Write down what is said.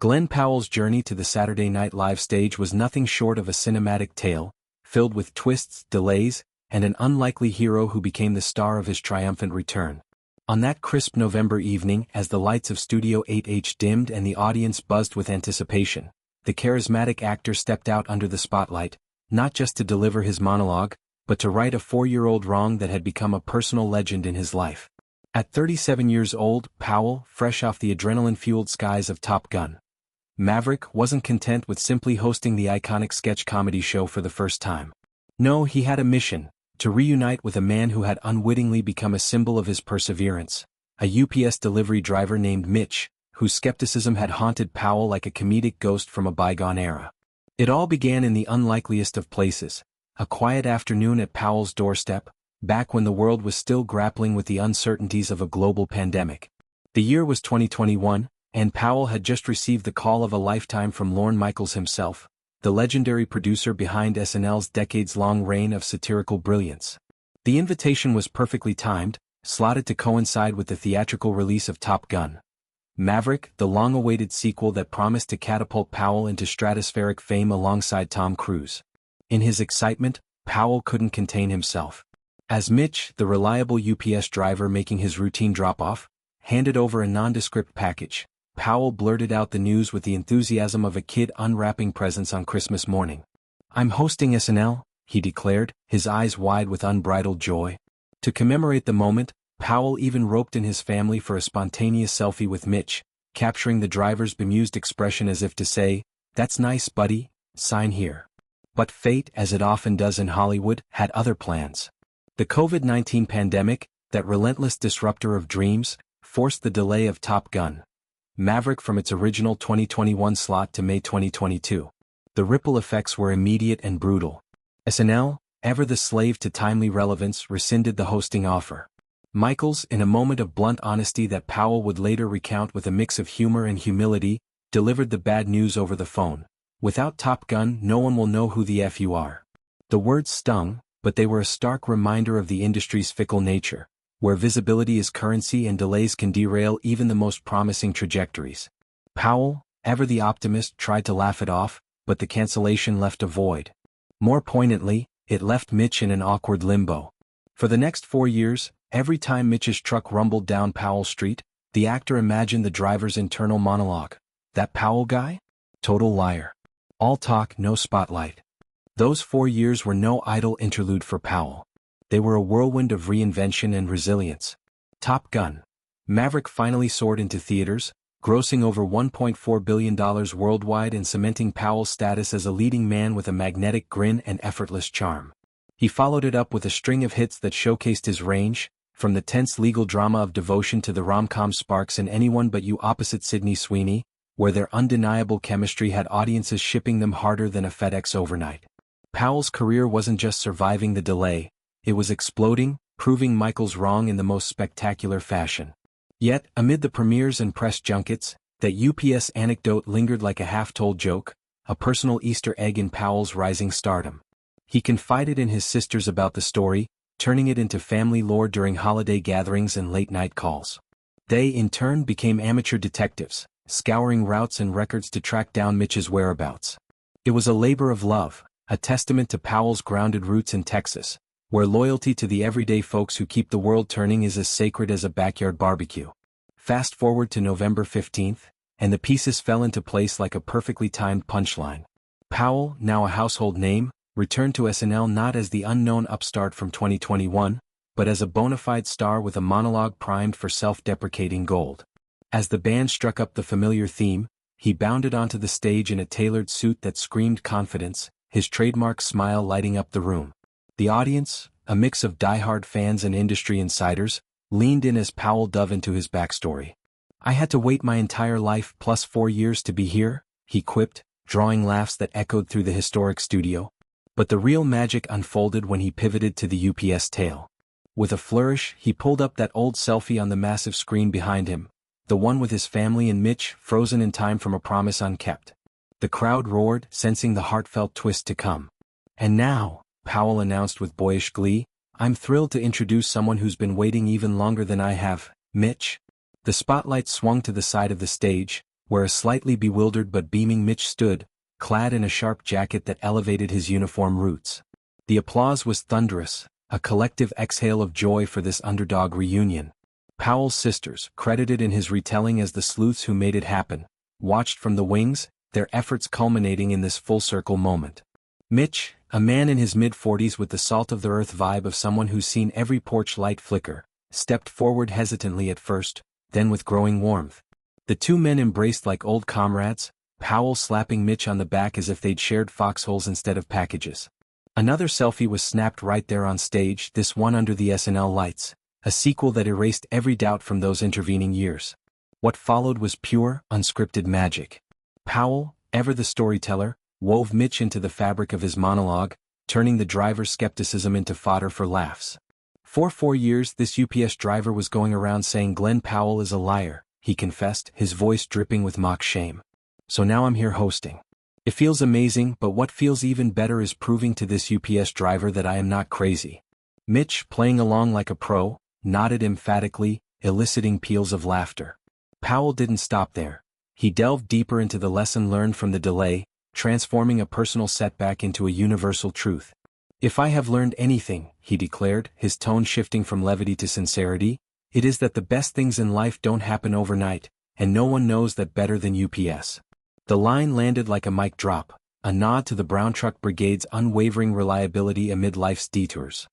Glen Powell's journey to the Saturday Night Live stage was nothing short of a cinematic tale, filled with twists, delays, and an unlikely hero who became the star of his triumphant return. On that crisp November evening, as the lights of Studio 8H dimmed and the audience buzzed with anticipation, the charismatic actor stepped out under the spotlight, not just to deliver his monologue, but to right a 4-year-old wrong that had become a personal legend in his life. At 37 years old, Powell, fresh off the adrenaline-fueled skies of Top Gun, Maverick, wasn't content with simply hosting the iconic sketch comedy show for the first time. No, he had a mission: to reunite with a man who had unwittingly become a symbol of his perseverance, a UPS delivery driver named Mitch, whose skepticism had haunted Powell like a comedic ghost from a bygone era. It all began in the unlikeliest of places, a quiet afternoon at Powell's doorstep, back when the world was still grappling with the uncertainties of a global pandemic. The year was 2021, and Powell had just received the call of a lifetime from Lorne Michaels himself, the legendary producer behind SNL's decades-long reign of satirical brilliance. The invitation was perfectly timed, slotted to coincide with the theatrical release of Top Gun Maverick, the long-awaited sequel that promised to catapult Powell into stratospheric fame alongside Tom Cruise. In his excitement, Powell couldn't contain himself. As Mitch, the reliable UPS driver making his routine drop-off, handed over a nondescript package, Powell blurted out the news with the enthusiasm of a kid unwrapping presents on Christmas morning. "I'm hosting SNL," he declared, his eyes wide with unbridled joy. To commemorate the moment, Powell even roped in his family for a spontaneous selfie with Mitch, capturing the driver's bemused expression as if to say, "That's nice, buddy, sign here." But fate, as it often does in Hollywood, had other plans. The COVID-19 pandemic, that relentless disruptor of dreams, forced the delay of Top Gun Maverick from its original 2021 slot to May 2022. The ripple effects were immediate and brutal. SNL, ever the slave to timely relevance, rescinded the hosting offer. Michaels, in a moment of blunt honesty that Powell would later recount with a mix of humor and humility, delivered the bad news over the phone. "Without Top Gun, no one will know who the F you are." The words stung, but they were a stark reminder of the industry's fickle nature, where visibility is currency and delays can derail even the most promising trajectories. Powell, ever the optimist, tried to laugh it off, but the cancellation left a void. More poignantly, it left Mitch in an awkward limbo. For the next 4 years, every time Mitch's truck rumbled down Powell Street, the actor imagined the driver's internal monologue. "That Powell guy? Total liar. All talk, no spotlight." Those 4 years were no idle interlude for Powell. They were a whirlwind of reinvention and resilience. Top Gun Maverick finally soared into theaters, grossing over $1.4 billion worldwide and cementing Powell's status as a leading man with a magnetic grin and effortless charm. He followed it up with a string of hits that showcased his range, from the tense legal drama of Devotion to the rom-com sparks in Anyone But You opposite Sydney Sweeney, where their undeniable chemistry had audiences shipping them harder than a FedEx overnight. Powell's career wasn't just surviving the delay, it was exploding, proving Michaels wrong in the most spectacular fashion. Yet, amid the premieres and press junkets, that UPS anecdote lingered like a half-told joke, a personal Easter egg in Powell's rising stardom. He confided in his sisters about the story, turning it into family lore during holiday gatherings and late-night calls. They, in turn, became amateur detectives, scouring routes and records to track down Mitch's whereabouts. It was a labor of love, a testament to Powell's grounded roots in Texas, where loyalty to the everyday folks who keep the world turning is as sacred as a backyard barbecue. Fast forward to November 15th, and the pieces fell into place like a perfectly timed punchline. Powell, now a household name, returned to SNL not as the unknown upstart from 2021, but as a bona fide star with a monologue primed for self-deprecating gold. As the band struck up the familiar theme, he bounded onto the stage in a tailored suit that screamed confidence, his trademark smile lighting up the room. The audience, a mix of diehard fans and industry insiders, leaned in as Powell dove into his backstory. "I had to wait my entire life plus 4 years to be here," he quipped, drawing laughs that echoed through the historic studio. But the real magic unfolded when he pivoted to the UPS tale. With a flourish, he pulled up that old selfie on the massive screen behind him, the one with his family and Mitch, frozen in time from a promise unkept. The crowd roared, sensing the heartfelt twist to come. "And now," Powell announced with boyish glee, "I'm thrilled to introduce someone who's been waiting even longer than I have, Mitch." The spotlight swung to the side of the stage, where a slightly bewildered but beaming Mitch stood, clad in a sharp jacket that elevated his uniform roots. The applause was thunderous, a collective exhale of joy for this underdog reunion. Powell's sisters, credited in his retelling as the sleuths who made it happen, watched from the wings, their efforts culminating in this full-circle moment. Mitch, a man in his mid-40s with the salt-of-the-earth vibe of someone who's seen every porch light flicker, stepped forward hesitantly at first, then with growing warmth. The two men embraced like old comrades, Powell slapping Mitch on the back as if they'd shared foxholes instead of packages. Another selfie was snapped right there on stage, this one under the SNL lights, a sequel that erased every doubt from those intervening years. What followed was pure, unscripted magic. Powell, ever the storyteller, wove Mitch into the fabric of his monologue, turning the driver's skepticism into fodder for laughs. For 4 years this UPS driver was going around saying Glen Powell is a liar, he confessed, his voice dripping with mock shame. So now I'm here hosting. It feels amazing, but what feels even better is proving to this UPS driver that I am not crazy. Mitch, playing along like a pro, nodded emphatically, eliciting peals of laughter. Powell didn't stop there. He delved deeper into the lesson learned from the delay, transforming a personal setback into a universal truth. If I have learned anything, he declared, his tone shifting from levity to sincerity, it is that the best things in life don't happen overnight, and no one knows that better than UPS. The line landed like a mic drop, a nod to the Brown Truck Brigade's unwavering reliability amid life's detours.